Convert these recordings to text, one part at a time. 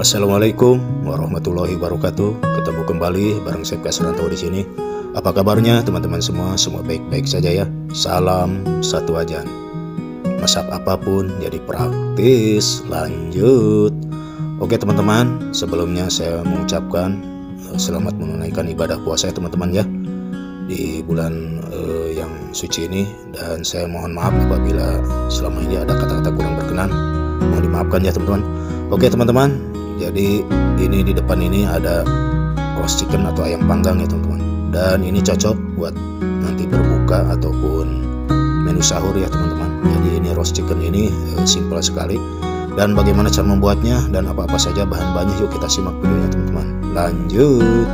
Assalamualaikum warahmatullahi wabarakatuh. Ketemu kembali bareng saya Kasranto di sini. Apa kabarnya teman-teman semua? Semua baik-baik saja ya. Salam satu wajan. Masak apapun jadi praktis. Lanjut. Oke teman-teman, sebelumnya saya mengucapkan selamat menunaikan ibadah puasa ya teman-teman ya di bulan yang suci ini, dan saya mohon maaf apabila selama ini ada kata-kata kurang berkenan. Mohon dimaafkan ya teman-teman. Oke teman-teman, jadi ini di depan ini ada roast chicken atau ayam panggang ya teman-teman, dan ini cocok buat nanti berbuka ataupun menu sahur ya teman-teman. Jadi ini roast chicken ini simple sekali, dan bagaimana cara membuatnya dan apa-apa saja bahan-bahannya, yuk kita simak videonya teman-teman. Lanjut.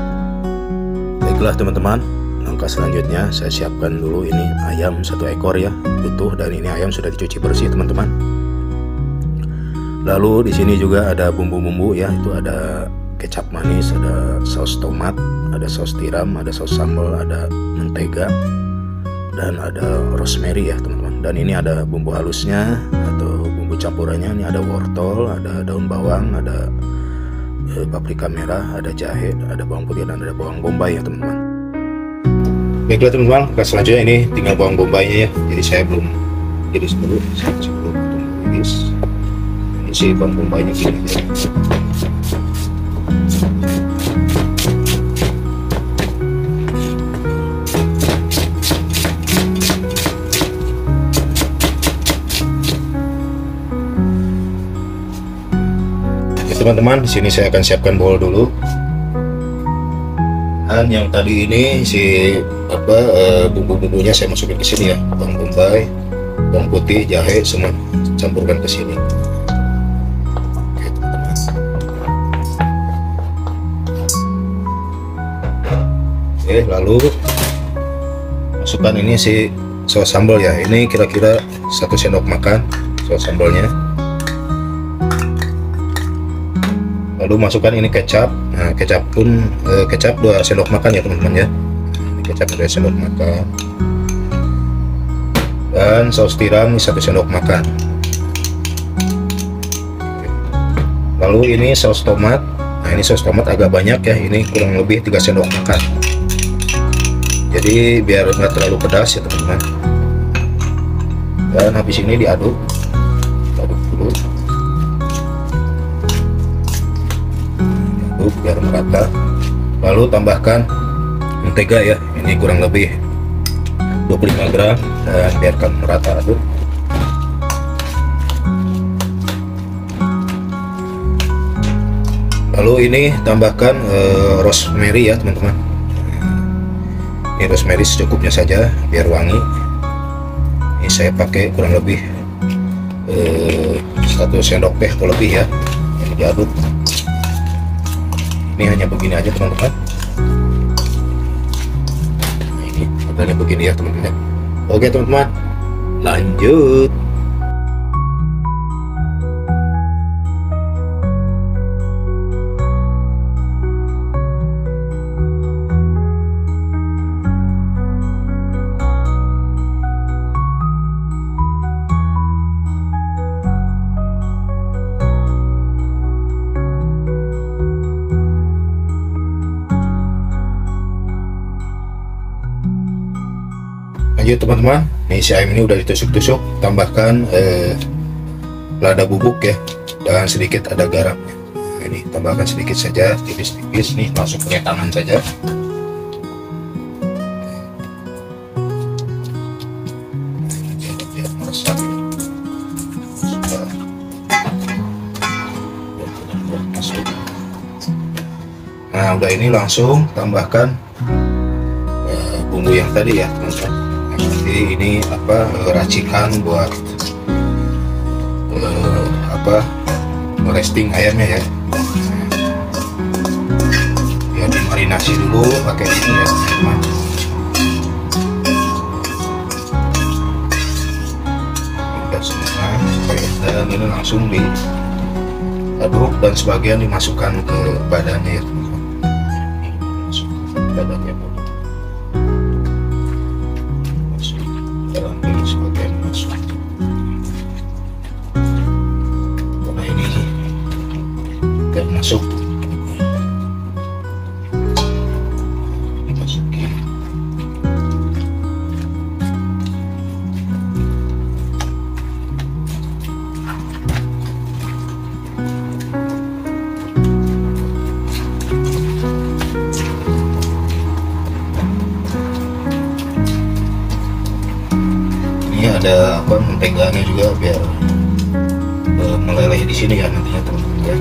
Baiklah teman-teman, langkah selanjutnya saya siapkan dulu ini ayam 1 ekor ya, utuh, dan ini ayam sudah dicuci bersih teman-teman. Lalu di sini juga ada bumbu-bumbu ya, itu ada kecap manis, ada saus tomat, ada saus tiram, ada saus sambal, ada mentega, dan ada rosemary ya teman-teman. Dan ini ada bumbu halusnya atau bumbu campurannya, ini ada wortel, ada daun bawang, ada paprika merah, ada jahe, ada bawang putih, dan ada bawang bombay ya teman-teman. Baiklah teman-teman, selanjutnya ini tinggal bawang bombaynya ya. Jadi saya belum iris dulu, saya belum iris. Isi bawang bombaynya gini aja. Teman-teman, di sini saya akan siapkan bowl dulu. Dan yang tadi ini bumbu-bumbunya saya masukin ke sini ya, bawang bombay, bawang putih, jahe, semua campurkan ke sini. Oke, teman-teman. Oke, lalu masukkan ini si saus sambal ya. Ini kira-kira 1 sendok makan saus sambalnya. Lalu masukkan ini kecap. Nah, kecap 2 sendok makan ya teman-teman ya. Ini kecap 2 sendok makan. Dan saus tiram ini 1 sendok makan. Lalu ini saus tomat. Nah, ini saus tomat agak banyak ya. Ini kurang lebih 3 sendok makan. Jadi biar nggak terlalu pedas ya teman-teman. Dan habis ini diaduk dulu. Biar merata. Lalu tambahkan mentega ya, ini kurang lebih 25 gram, dan biarkan merata aduk. Lalu ini tambahkan rosemary ya teman-teman. Ini rosemary secukupnya saja biar wangi. Ini saya pakai kurang lebih 1 sendok teh atau lebih ya. Ini diaduk. Ini hanya begini aja teman-teman. Nah, ini modelnya begini ya teman-teman. Oke teman-teman, lanjut. Lanjut teman-teman, nih si ayam ini udah ditusuk-tusuk, tambahkan lada bubuk ya, dan sedikit ada garamnya. Nah, ini tambahkan sedikit saja, tipis-tipis nih, langsung pakai tangan saja. Nah udah, ini langsung tambahkan bumbu yang tadi ya teman-teman. Jadi ini racikan buat roasting ayamnya ya. Ya dimarinasi dulu pakai ini ya teman-teman. Udah semua, dan ini langsung diaduk dan sebagian dimasukkan ke badannya ya teman-teman. Masuk ke badannya dulu. Sebagian masuk. Karena ini ada apa menteganya juga biar meleleh di sini ya nantinya teman-teman ya.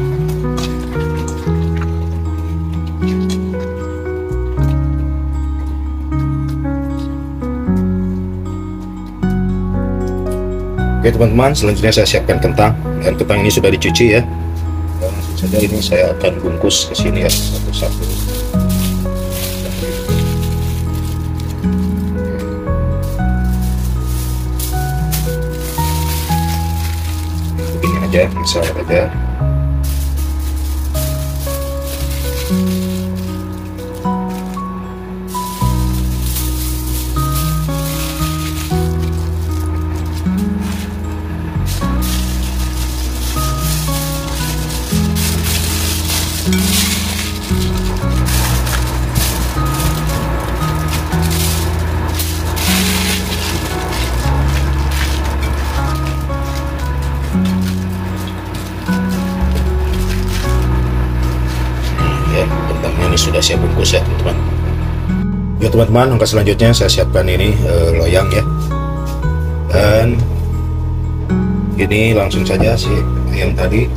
Oke teman-teman, selanjutnya saya siapkan kentang, dan kentang ini sudah dicuci ya. Dan langsung saja ini saya akan bungkus ke sini ya satu-satu. Begini aja, misalnya aja. Kentangnya ini sudah saya bungkus ya teman-teman. Ya teman-teman, langkah selanjutnya saya siapkan ini loyang ya. Dan ini langsung saja si ayam tadi.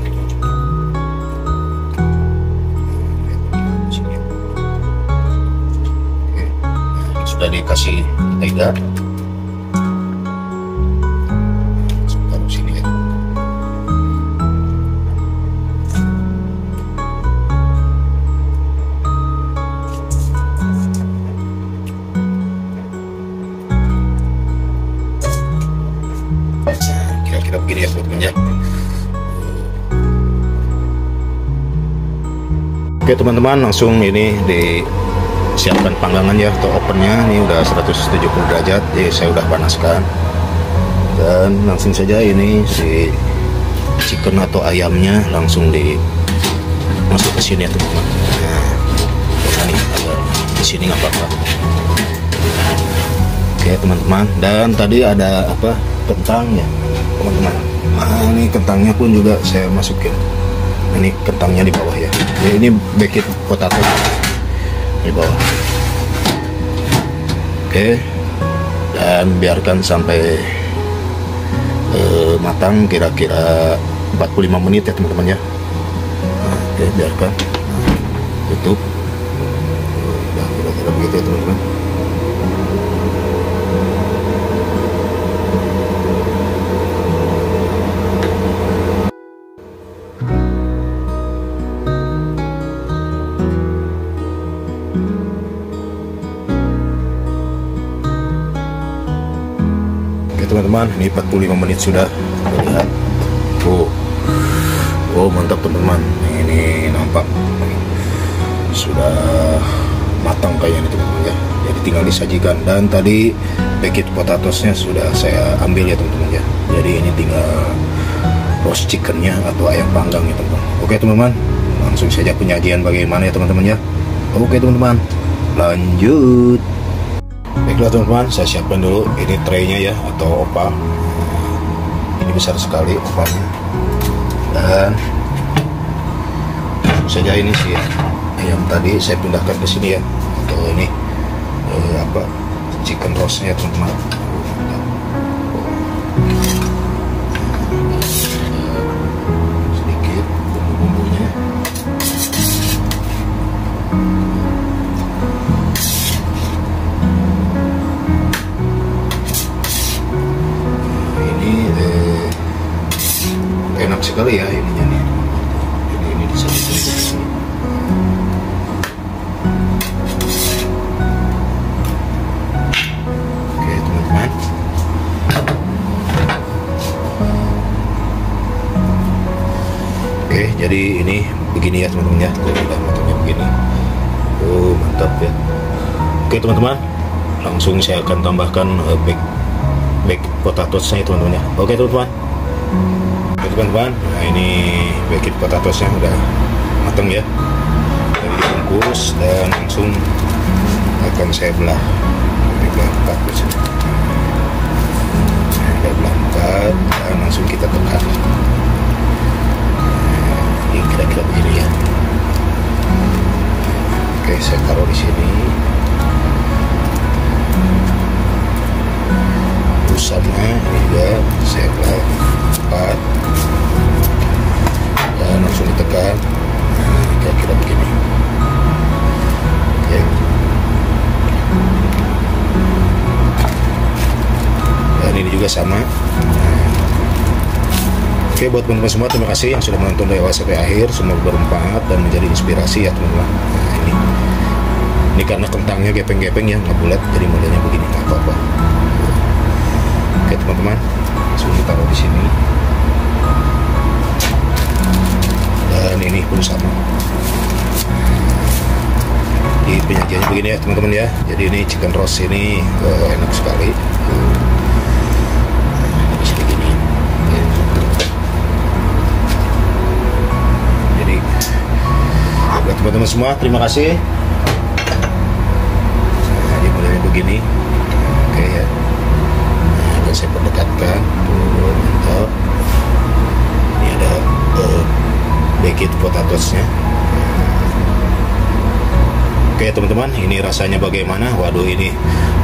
Sudah dikasih mentega. Taruh sini ya. Kira-kira begini ya teman-teman ya. Oke teman-teman, langsung ini disiapkan panggangan ya atau ovennya. Ini udah 170 derajat, jadi saya udah panaskan. Dan langsung saja ini si chicken atau ayamnya langsung masuk ke sini ya teman-teman. Nah, ini agak di sini nggak apa-apa. Oke teman-teman, dan tadi ada apa kentangnya teman-teman. Nah ini kentangnya pun juga saya masukin. Ini kentangnya di bawah ya. Jadi ini baked potato di bawah. Oke, dan biarkan sampai matang kira-kira 45 menit ya teman-teman ya. Nah, oke, biarkan. Nah, tutup. Udah kira-kira begitu ya teman-teman. Teman-teman, ini 45 menit sudah. Lihat. Oh mantap teman-teman. Ini nampak sudah matang kayaknya teman-teman ya. Jadi tinggal disajikan. Dan tadi baked potatosnya sudah saya ambil ya teman-teman ya. Jadi ini tinggal roast chickennya atau ayam panggang ya teman-teman. Oke teman-teman, langsung saja penyajian bagaimana ya teman-teman ya. Oke teman-teman, lanjut. Baiklah teman-teman, saya siapkan dulu ini traynya ya atau opa. Ini besar sekali opanya. Dan langsung saja ini sih ayam tadi saya pindahkan ke sini ya. Atau ini apa chicken roastnya teman-teman. Sedikit bumbu-bumbunya. Enak sekali ya ininya nih. Ini disajikan di sini. Oke teman-teman. Oke, jadi ini begini ya teman-teman ya. Jadi udah matangnya begini. Oh mantap ya. Oke teman-teman, langsung saya akan tambahkan baked potatosnya teman-teman ya. Oke teman-teman. Teman-teman, nah ini baked potatosnya udah matang ya. Jadi dibungkus dan langsung akan saya belah. Belah 4 di sini. Nah, belah 4 dan langsung kita tekan. Ini kira-kira begini ya. Oke, saya taruh di sini. Sama ini ini juga sama. Oke, buat teman-teman semua, terima kasih yang sudah menonton dari awal sampai akhir. Semoga bermanfaat dan menjadi inspirasi ya teman-teman. Nah, ini karena kentangnya gepeng-gepeng ya, nggak bulat, jadi modelnya begini, nggak apa-apa. Oke teman-teman, langsung kita taruh di sini. Dan ini pun sama. Di penyajiannya begini ya teman-teman ya. Jadi ini chicken roast ini enak sekali. Teman-teman semua, terima kasih. Nah, ini modelnya begini. Oke ya. Nah, akan saya perdekatkan. Tuh, mantap. Ini ada baked potatoes-nya. Oke teman-teman, ini rasanya bagaimana? Waduh, ini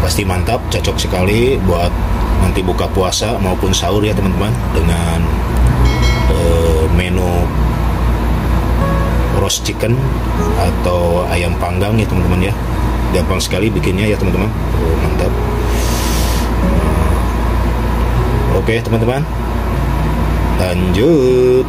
pasti mantap, cocok sekali buat nanti buka puasa maupun sahur ya teman-teman, dengan menu roast chicken atau ayam panggang ya teman-teman ya. Gampang sekali bikinnya ya teman-teman. Mantap. Oke teman-teman, lanjut.